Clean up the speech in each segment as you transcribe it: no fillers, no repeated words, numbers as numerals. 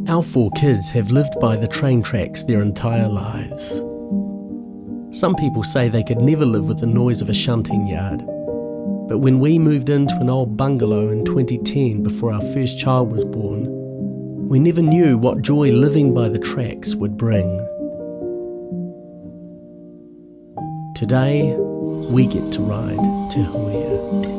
Our 4 kids have lived by the train tracks their entire lives. Some people say they could never live with the noise of a shunting yard. But when we moved into an old bungalow in 2010 before our first child was born, we never knew what joy living by the tracks would bring. Today, we get to ride to Huia.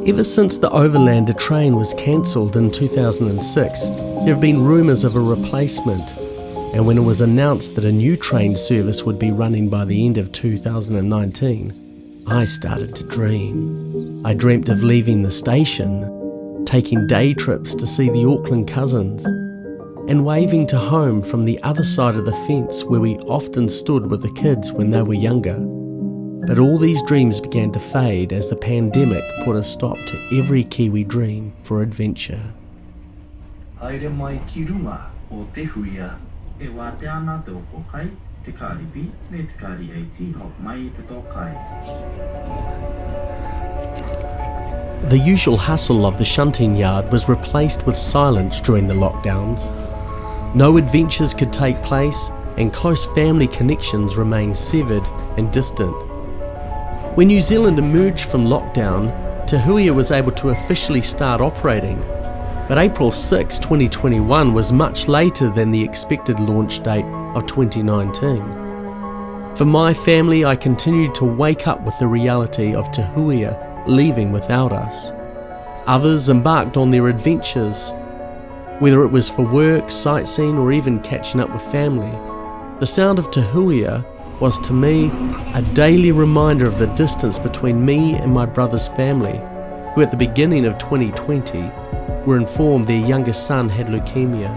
Ever since the Overlander train was cancelled in 2006, there have been rumours of a replacement, and when it was announced that a new train service would be running by the end of 2019, I started to dream. I dreamt of leaving the station, taking day trips to see the Auckland cousins, and waving to home from the other side of the fence where we often stood with the kids when they were younger. But all these dreams began to fade as the pandemic put a stop to every Kiwi dream for adventure. Haere mai ki runga o te huia. E wā te ana te oko kai, te kāripi, me te kāri eiti hok mai te tōkai. The usual hustle of the shunting yard was replaced with silence during the lockdowns. No adventures could take place, and close family connections remained severed and distant. When New Zealand emerged from lockdown, Te Huia was able to officially start operating, but April 6, 2021 was much later than the expected launch date of 2019. For my family, I continued to wake up with the reality of Te Huia leaving without us. Others embarked on their adventures, whether it was for work, sightseeing, or even catching up with family. The sound of Te Huia was to me a daily reminder of the distance between me and my brother's family, who at the beginning of 2020 were informed their youngest son had leukemia.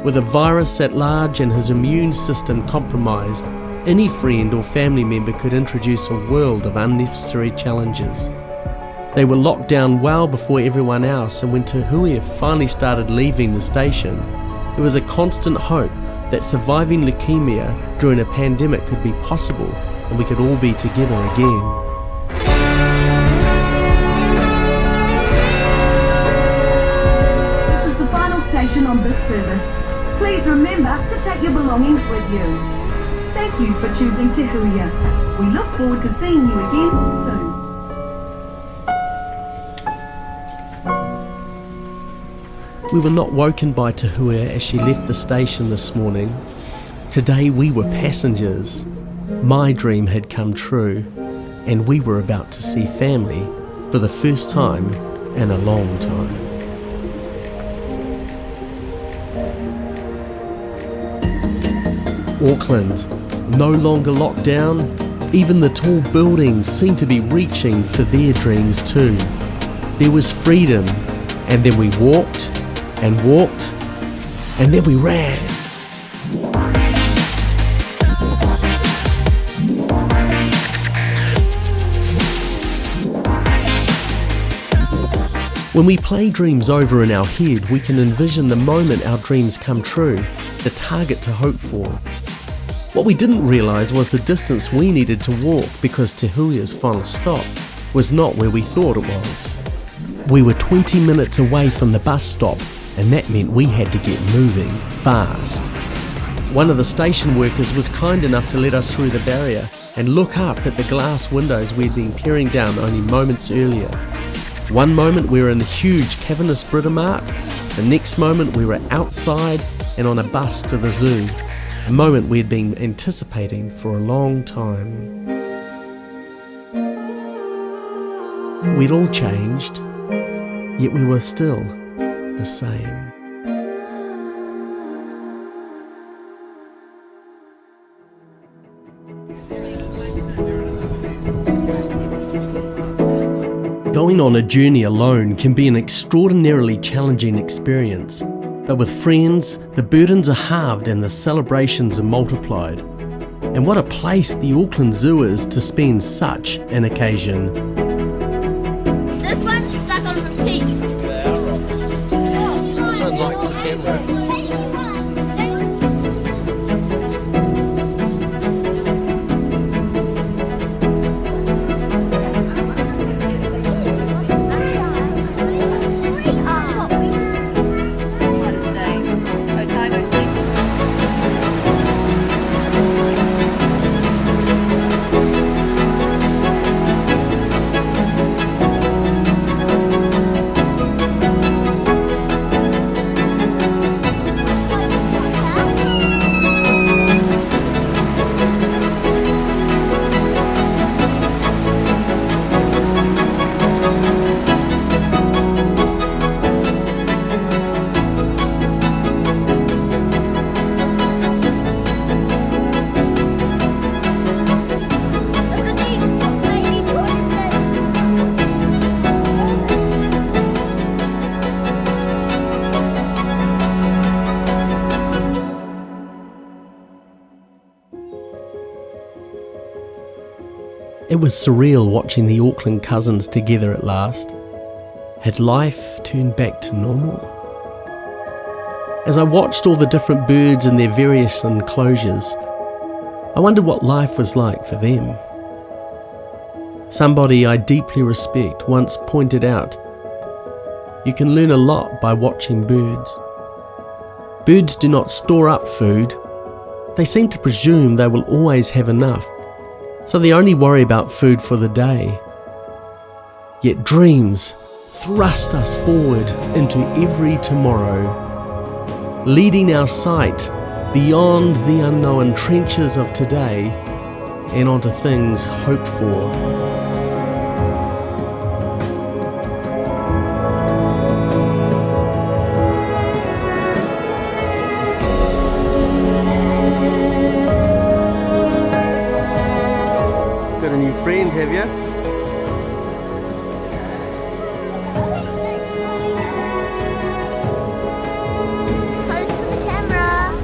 With a virus at large and his immune system compromised, any friend or family member could introduce a world of unnecessary challenges. They were locked down well before everyone else, and when Te Huia finally started leaving the station, there was a constant hope that surviving leukemia during a pandemic could be possible and we could all be together again. This is the final station on this service. Please remember to take your belongings with you. Thank you for choosing Te Huia. We look forward to seeing you again soon. We were not woken by Te Huia as she left the station this morning. Today we were passengers. My dream had come true, and we were about to see family for the first time in a long time. Auckland, no longer locked down. Even the tall buildings seemed to be reaching for their dreams too. There was freedom, and then we walked, and walked, and then we ran. When we play dreams over in our head, we can envision the moment our dreams come true, the target to hope for. What we didn't realise was the distance we needed to walk, because Te Huia's final stop was not where we thought it was. We were 20 minutes away from the bus stop, and that meant we had to get moving fast. One of the station workers was kind enough to let us through the barrier and look up at the glass windows we'd been peering down only moments earlier. One moment we were in the huge cavernous Britomart, the next moment we were outside and on a bus to the zoo, a moment we had been anticipating for a long time. We'd all changed, yet we were still the same. Going on a journey alone can be an extraordinarily challenging experience, but with friends, the burdens are halved and the celebrations are multiplied. And what a place the Auckland Zoo is to spend such an occasion. This one's stuck on repeat. This one likes the camera. It was surreal watching the Auckland cousins together at last. Had life turned back to normal? As I watched all the different birds in their various enclosures, I wondered what life was like for them. Somebody I deeply respect once pointed out, you can learn a lot by watching birds. Birds do not store up food. They seem to presume they will always have enough, so they only worry about food for the day. Yet dreams thrust us forward into every tomorrow, leading our sight beyond the unknown trenches of today and onto things hoped for. Got a new friend, have you? Pose for the camera.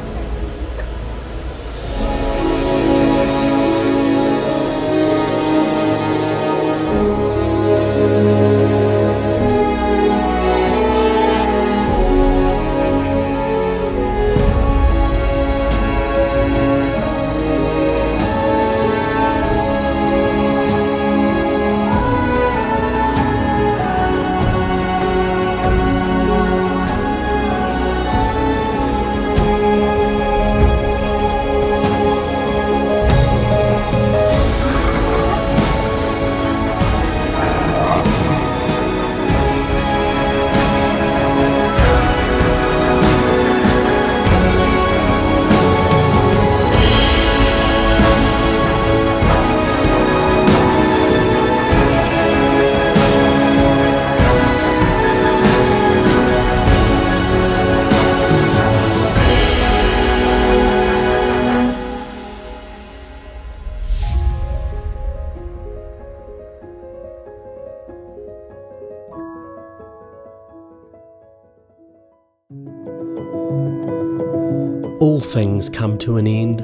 All things come to an end.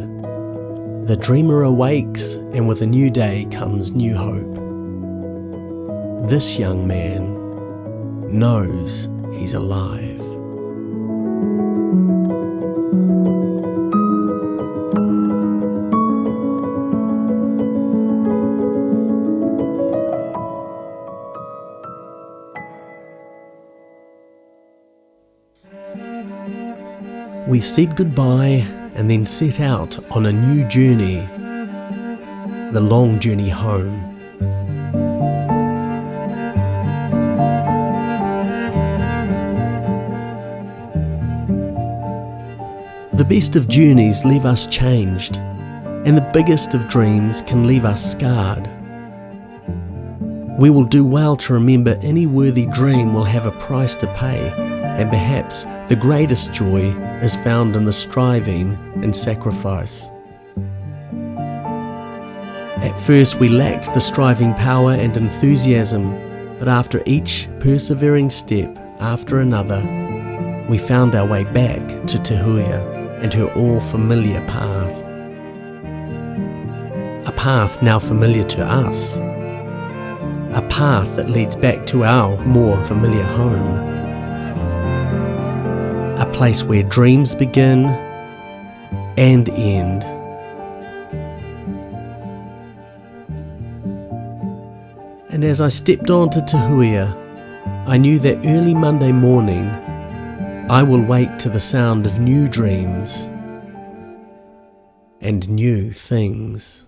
The dreamer awakes, and with a new day comes new hope. This young man knows he's alive. We said goodbye and then set out on a new journey, the long journey home. The best of journeys leave us changed, and the biggest of dreams can leave us scarred. We will do well to remember any worthy dream will have a price to pay, and perhaps the greatest joy is found in the striving and sacrifice. At first we lacked the striving power and enthusiasm, but after each persevering step after another, we found our way back to Te Huia and her all-familiar path. A path now familiar to us. A path that leads back to our more familiar home. A place where dreams begin and end. And as I stepped onto Te Huia, I knew that early Monday morning I will wake to the sound of new dreams and new things.